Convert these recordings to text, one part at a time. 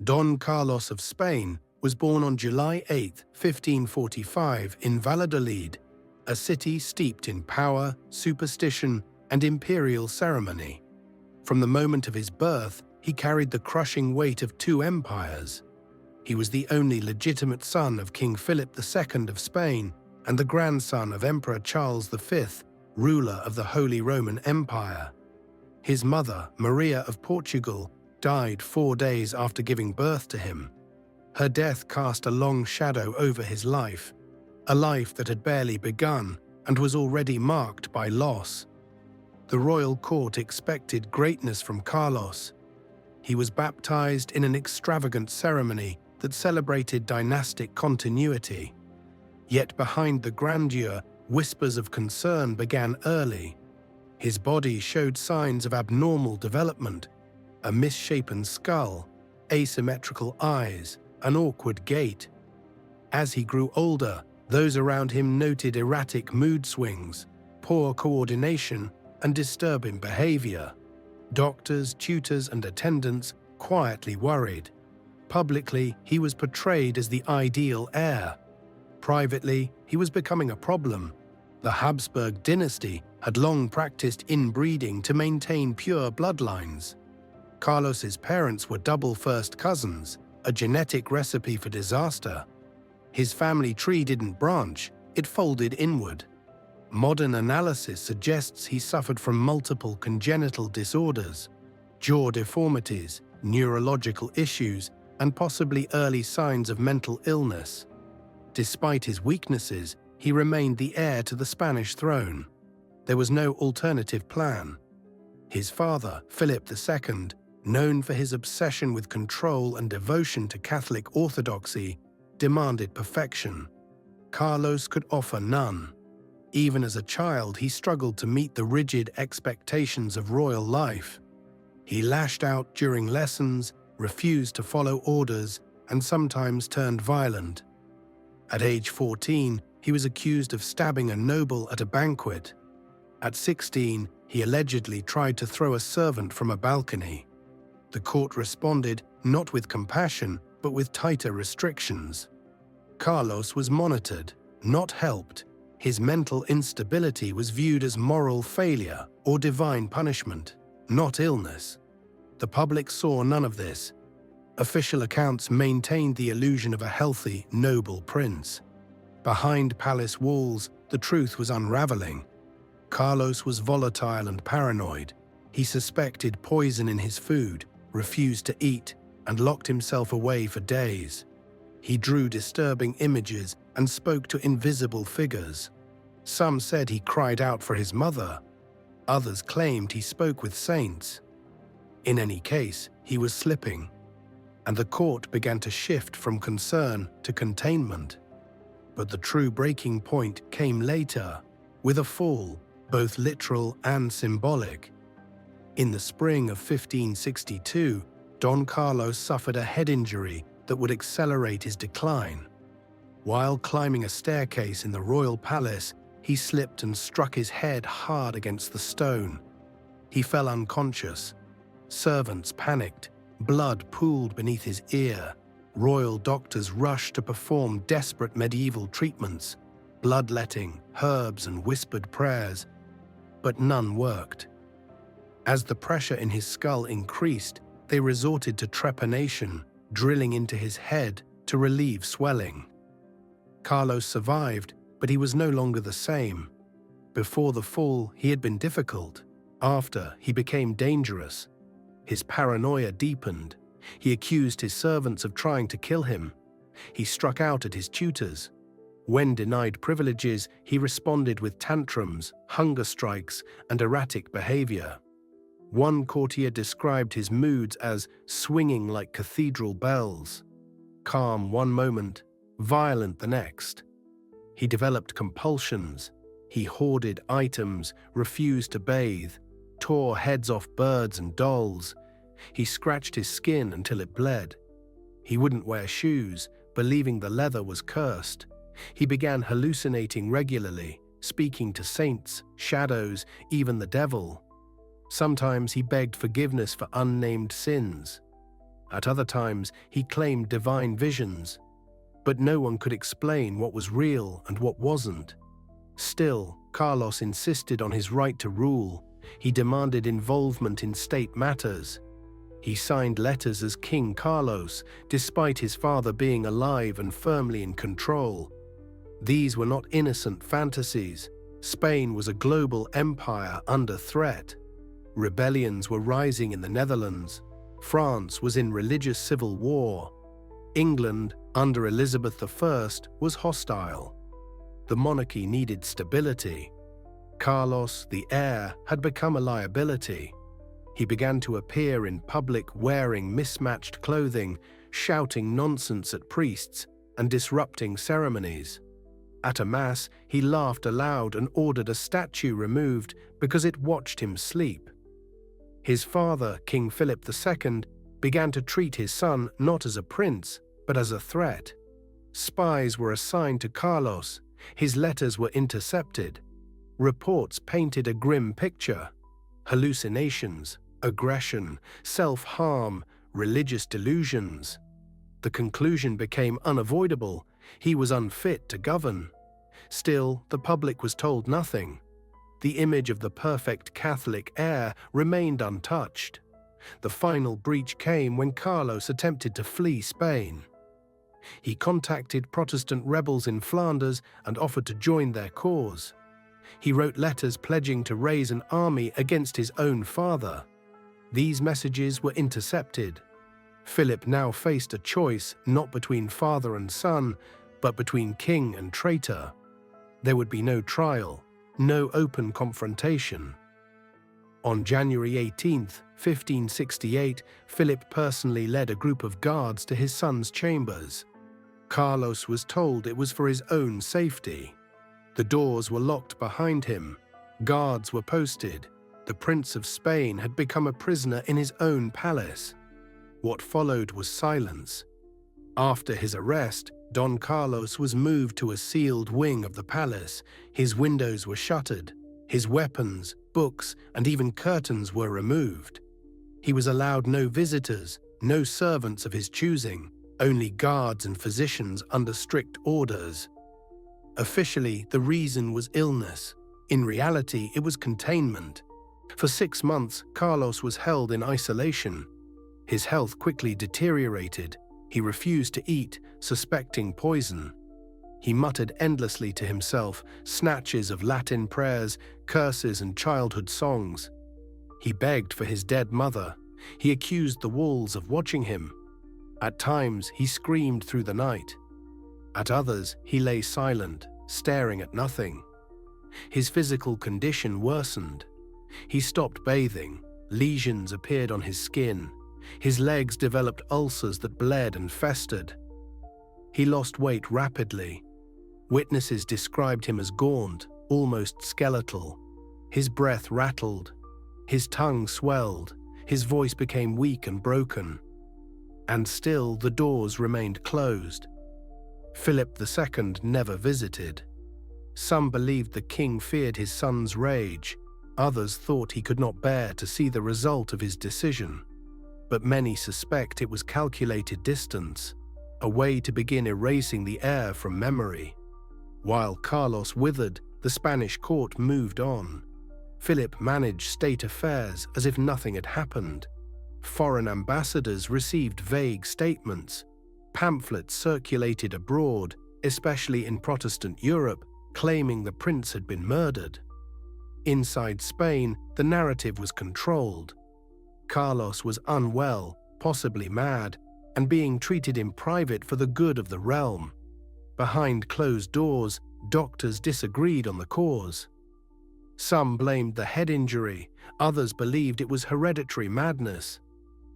Don Carlos of Spain was born on July 8, 1545 in Valladolid, a city steeped in power, superstition, and imperial ceremony. From the moment of his birth, he carried the crushing weight of two empires. He was the only legitimate son of King Philip II of Spain and the grandson of Emperor Charles V, ruler of the Holy Roman Empire. His mother, Maria of Portugal, died 4 days after giving birth to him. Her death cast a long shadow over his life, a life that had barely begun and was already marked by loss. The royal court expected greatness from Carlos. He was baptized in an extravagant ceremony that celebrated dynastic continuity. Yet behind the grandeur, whispers of concern began early. His body showed signs of abnormal development: a misshapen skull, asymmetrical eyes, an awkward gait. As he grew older, those around him noted erratic mood swings, poor coordination, and disturbing behavior. Doctors, tutors, and attendants quietly worried. Publicly, he was portrayed as the ideal heir. Privately, he was becoming a problem. The Habsburg dynasty had long practiced inbreeding to maintain pure bloodlines. Carlos's parents were double first cousins, a genetic recipe for disaster. His family tree didn't branch, it folded inward. Modern analysis suggests he suffered from multiple congenital disorders, jaw deformities, neurological issues, and possibly early signs of mental illness. Despite his weaknesses, he remained the heir to the Spanish throne. There was no alternative plan. His father, Philip II, known for his obsession with control and devotion to Catholic orthodoxy, demanded perfection. Carlos could offer none. Even as a child, he struggled to meet the rigid expectations of royal life. He lashed out during lessons, refused to follow orders, and sometimes turned violent. At age 14, he was accused of stabbing a noble at a banquet. At 16, he allegedly tried to throw a servant from a balcony. The court responded not with compassion, but with tighter restrictions. Carlos was monitored, not helped. His mental instability was viewed as moral failure or divine punishment, not illness. The public saw none of this. Official accounts maintained the illusion of a healthy, noble prince. Behind palace walls, the truth was unraveling. Carlos was volatile and paranoid. He suspected poison in his food, refused to eat, and locked himself away for days. He drew disturbing images and spoke to invisible figures. Some said he cried out for his mother. Others claimed he spoke with saints. In any case, he was slipping, and the court began to shift from concern to containment. But the true breaking point came later, with a fall, both literal and symbolic. In the spring of 1562, Don Carlos suffered a head injury that would accelerate his decline. While climbing a staircase in the royal palace, he slipped and struck his head hard against the stone. He fell unconscious. Servants panicked. Blood pooled beneath his ear. Royal doctors rushed to perform desperate medieval treatments, bloodletting, herbs, and whispered prayers, but none worked. As the pressure in his skull increased, they resorted to trepanation, drilling into his head to relieve swelling. Carlos survived, but he was no longer the same. Before the fall, he had been difficult. After, he became dangerous. His paranoia deepened. He accused his servants of trying to kill him. He struck out at his tutors. When denied privileges, he responded with tantrums, hunger strikes, and erratic behavior. One courtier described his moods as swinging like cathedral bells. Calm one moment, violent the next. He developed compulsions. He hoarded items, refused to bathe, tore heads off birds and dolls. He scratched his skin until it bled. He wouldn't wear shoes, believing the leather was cursed. He began hallucinating regularly, speaking to saints, shadows, even the devil. Sometimes he begged forgiveness for unnamed sins. At other times, he claimed divine visions, but no one could explain what was real and what wasn't. Still, Carlos insisted on his right to rule. He demanded involvement in state matters. He signed letters as King Carlos, despite his father being alive and firmly in control. These were not innocent fantasies. Spain was a global empire under threat. Rebellions were rising in the Netherlands. France was in religious civil war. England, under Elizabeth I, was hostile. The monarchy needed stability. Carlos, the heir, had become a liability. He began to appear in public wearing mismatched clothing, shouting nonsense at priests, and disrupting ceremonies. At a mass, he laughed aloud and ordered a statue removed because it watched him sleep. His father, King Philip II, began to treat his son not as a prince, but as a threat. Spies were assigned to Carlos. His letters were intercepted. Reports painted a grim picture: hallucinations, aggression, self-harm, religious delusions. The conclusion became unavoidable: he was unfit to govern. Still, the public was told nothing. The image of the perfect Catholic heir remained untouched. The final breach came when Carlos attempted to flee Spain. He contacted Protestant rebels in Flanders and offered to join their cause. He wrote letters pledging to raise an army against his own father. These messages were intercepted. Philip now faced a choice not between father and son, but between king and traitor. There would be no trial, no open confrontation. On January 18, 1568, Philip personally led a group of guards to his son's chambers. Carlos was told it was for his own safety. The doors were locked behind him. Guards were posted. The Prince of Spain had become a prisoner in his own palace. What followed was silence. After his arrest, Don Carlos was moved to a sealed wing of the palace. His windows were shuttered. His weapons, books, and even curtains were removed. He was allowed no visitors, no servants of his choosing, only guards and physicians under strict orders. Officially, the reason was illness. In reality, it was containment. For 6 months, Carlos was held in isolation. His health quickly deteriorated. He refused to eat, suspecting poison. He muttered endlessly to himself, snatches of Latin prayers, curses, and childhood songs. He begged for his dead mother. He accused the walls of watching him. At times, he screamed through the night. At others, he lay silent, staring at nothing. His physical condition worsened. He stopped bathing. Lesions appeared on his skin. His legs developed ulcers that bled and festered. He lost weight rapidly. Witnesses described him as gaunt, almost skeletal. His breath rattled. His tongue swelled. His voice became weak and broken. And still the doors remained closed. Philip II never visited. Some believed the king feared his son's rage. Others thought he could not bear to see the result of his decision. But many suspect it was calculated distance, a way to begin erasing the heir from memory. While Carlos withered, the Spanish court moved on. Philip managed state affairs as if nothing had happened. Foreign ambassadors received vague statements. Pamphlets circulated abroad, especially in Protestant Europe, claiming the prince had been murdered. Inside Spain, the narrative was controlled. Carlos was unwell, possibly mad, and being treated in private for the good of the realm. Behind closed doors, doctors disagreed on the cause. Some blamed the head injury, others believed it was hereditary madness.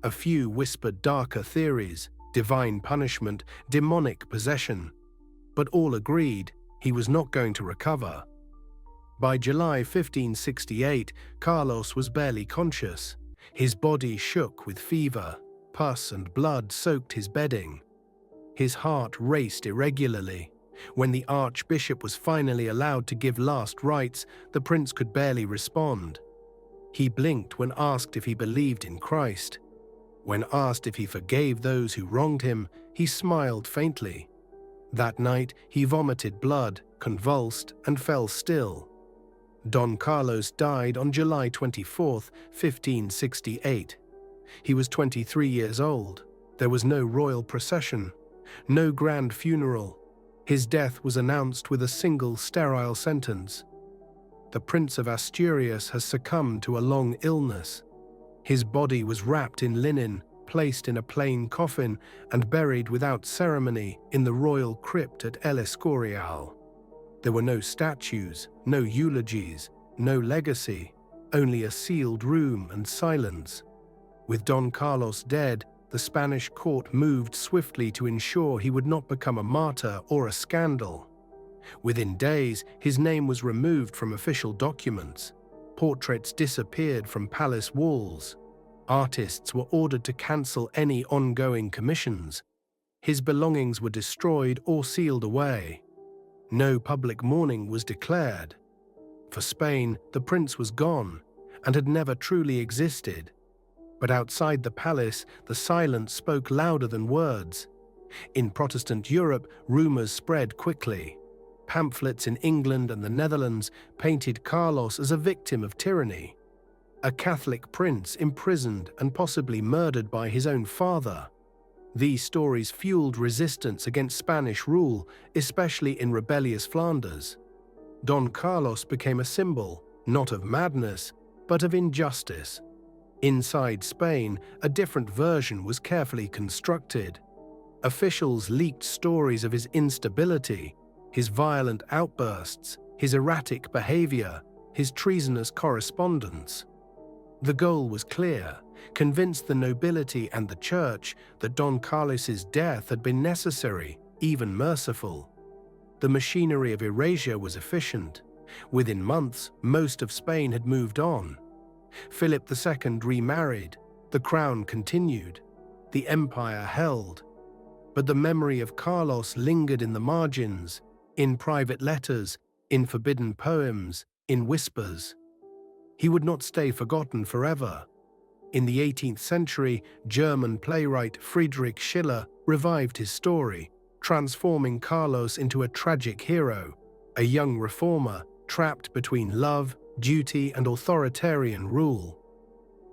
A few whispered darker theories, divine punishment, demonic possession. But all agreed he was not going to recover. By July 1568, Carlos was barely conscious. His body shook with fever. Pus and blood soaked his bedding. His heart raced irregularly. When the archbishop was finally allowed to give last rites, the prince could barely respond. He blinked when asked if he believed in Christ. When asked if he forgave those who wronged him, he smiled faintly. That night, he vomited blood, convulsed, and fell still. Don Carlos died on July 24, 1568. He was 23 years old. There was no royal procession, no grand funeral. His death was announced with a single sterile sentence: "The Prince of Asturias has succumbed to a long illness." His body was wrapped in linen, placed in a plain coffin, and buried without ceremony in the royal crypt at El Escorial. There were no statues, no eulogies, no legacy, only a sealed room and silence. With Don Carlos dead, the Spanish court moved swiftly to ensure he would not become a martyr or a scandal. Within days, his name was removed from official documents. Portraits disappeared from palace walls. Artists were ordered to cancel any ongoing commissions. His belongings were destroyed or sealed away. No public mourning was declared. For Spain, the prince was gone and had never truly existed. But outside the palace, the silence spoke louder than words. In Protestant Europe, rumors spread quickly. Pamphlets in England and the Netherlands painted Carlos as a victim of tyranny, a Catholic prince imprisoned and possibly murdered by his own father. These stories fueled resistance against Spanish rule, especially in rebellious Flanders. Don Carlos became a symbol, not of madness, but of injustice. Inside Spain, a different version was carefully constructed. Officials leaked stories of his instability, his violent outbursts, his erratic behavior, his treasonous correspondence. The goal was clear: convince the nobility and the church that Don Carlos's death had been necessary, even merciful. The machinery of erasure was efficient. Within months, most of Spain had moved on. Philip II remarried, the crown continued, the empire held. But the memory of Carlos lingered in the margins, in private letters, in forbidden poems, in whispers. He would not stay forgotten forever. In the 18th century, German playwright Friedrich Schiller revived his story, transforming Carlos into a tragic hero, a young reformer trapped between love, duty, and authoritarian rule.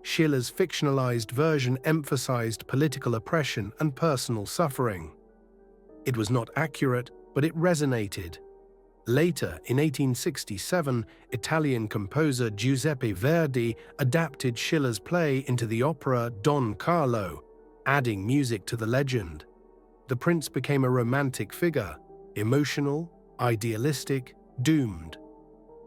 Schiller's fictionalized version emphasized political oppression and personal suffering. It was not accurate, but it resonated. Later, in 1867, Italian composer Giuseppe Verdi adapted Schiller's play into the opera Don Carlo, adding music to the legend. The prince became a romantic figure, emotional, idealistic, doomed.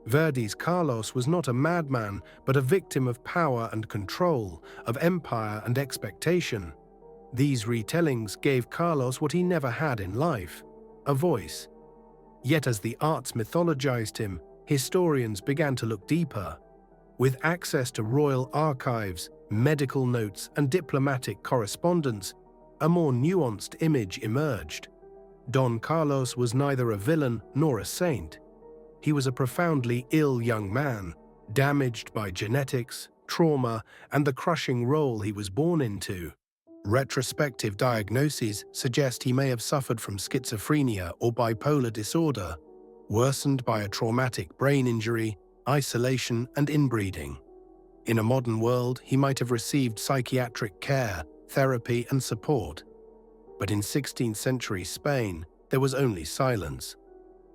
Verdi's Carlos was not a madman, but a victim of power and control, of empire and expectation. These retellings gave Carlos what he never had in life: a voice. Yet as the arts mythologized him, historians began to look deeper. With access to royal archives, medical notes, and diplomatic correspondence, a more nuanced image emerged. Don Carlos was neither a villain nor a saint. He was a profoundly ill young man, damaged by genetics, trauma, and the crushing role he was born into. Retrospective diagnoses suggest he may have suffered from schizophrenia or bipolar disorder, worsened by a traumatic brain injury, isolation, and inbreeding. In a modern world, he might have received psychiatric care, therapy, and support. But in 16th century Spain, there was only silence.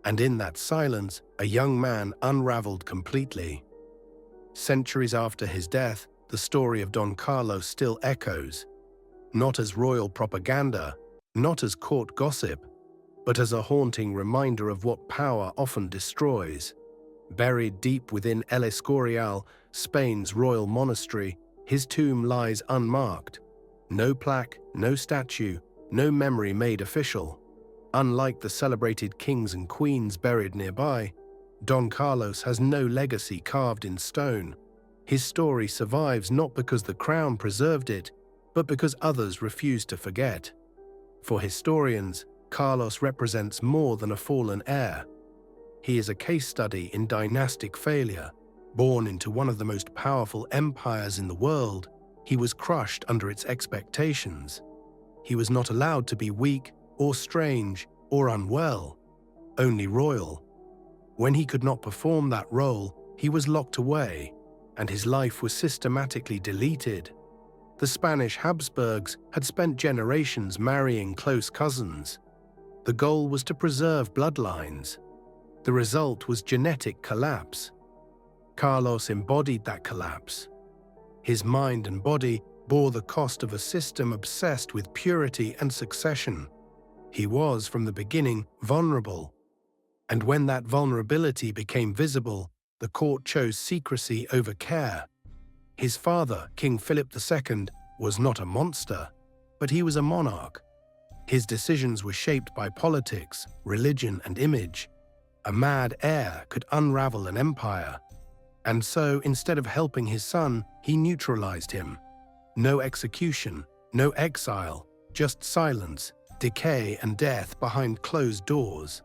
And in that silence, a young man unraveled completely. Centuries after his death, the story of Don Carlos still echoes, not as royal propaganda, not as court gossip, but as a haunting reminder of what power often destroys. Buried deep within El Escorial, Spain's royal monastery, his tomb lies unmarked. No plaque, no statue, no memory made official. Unlike the celebrated kings and queens buried nearby, Don Carlos has no legacy carved in stone. His story survives not because the crown preserved it, but because others refuse to forget. For historians, Carlos represents more than a fallen heir. He is a case study in dynastic failure, born into one of the most powerful empires in the world, He was crushed under its expectations. He was not allowed to be weak or strange or unwell, only royal. When he could not perform that role, he was locked away, and his life was systematically deleted. The Spanish Habsburgs had spent generations marrying close cousins. The goal was to preserve bloodlines. The result was genetic collapse. Carlos embodied that collapse. His mind and body bore the cost of a system obsessed with purity and succession. He was, from the beginning, vulnerable. And when that vulnerability became visible, the court chose secrecy over care. His father, King Philip II, was not a monster, but he was a monarch. His decisions were shaped by politics, religion, and image. A mad heir could unravel an empire. And so, instead of helping his son, he neutralized him. No execution, no exile, just silence, decay, and death behind closed doors.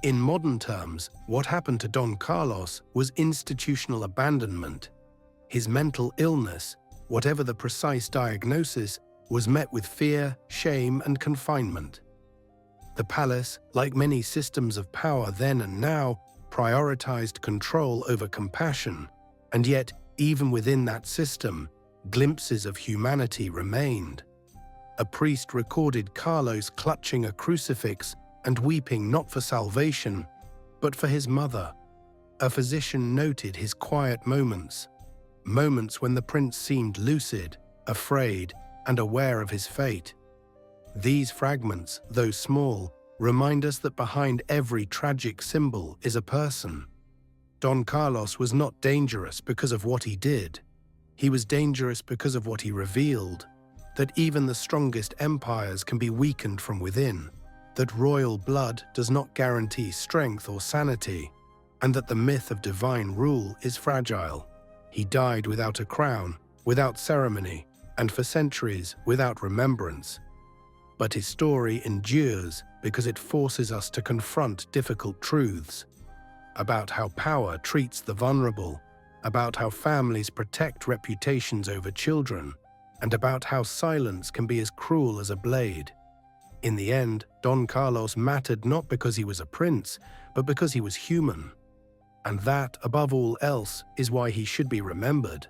In modern terms, what happened to Don Carlos was institutional abandonment. His mental illness, whatever the precise diagnosis, was met with fear, shame, and confinement. The palace, like many systems of power then and now, prioritized control over compassion, and yet, even within that system, glimpses of humanity remained. A priest recorded Carlos clutching a crucifix and weeping not for salvation, but for his mother. A physician noted his quiet moments when the prince seemed lucid, afraid, and aware of his fate. These fragments, though small, remind us that behind every tragic symbol is a person. Don Carlos was not dangerous because of what he did. He was dangerous because of what he revealed, that even the strongest empires can be weakened from within, that royal blood does not guarantee strength or sanity, and that the myth of divine rule is fragile. He died without a crown, without ceremony, and for centuries without remembrance. But his story endures because it forces us to confront difficult truths about how power treats the vulnerable, about how families protect reputations over children, and about how silence can be as cruel as a blade. In the end, Don Carlos mattered not because he was a prince, but because he was human. And that, above all else, is why he should be remembered.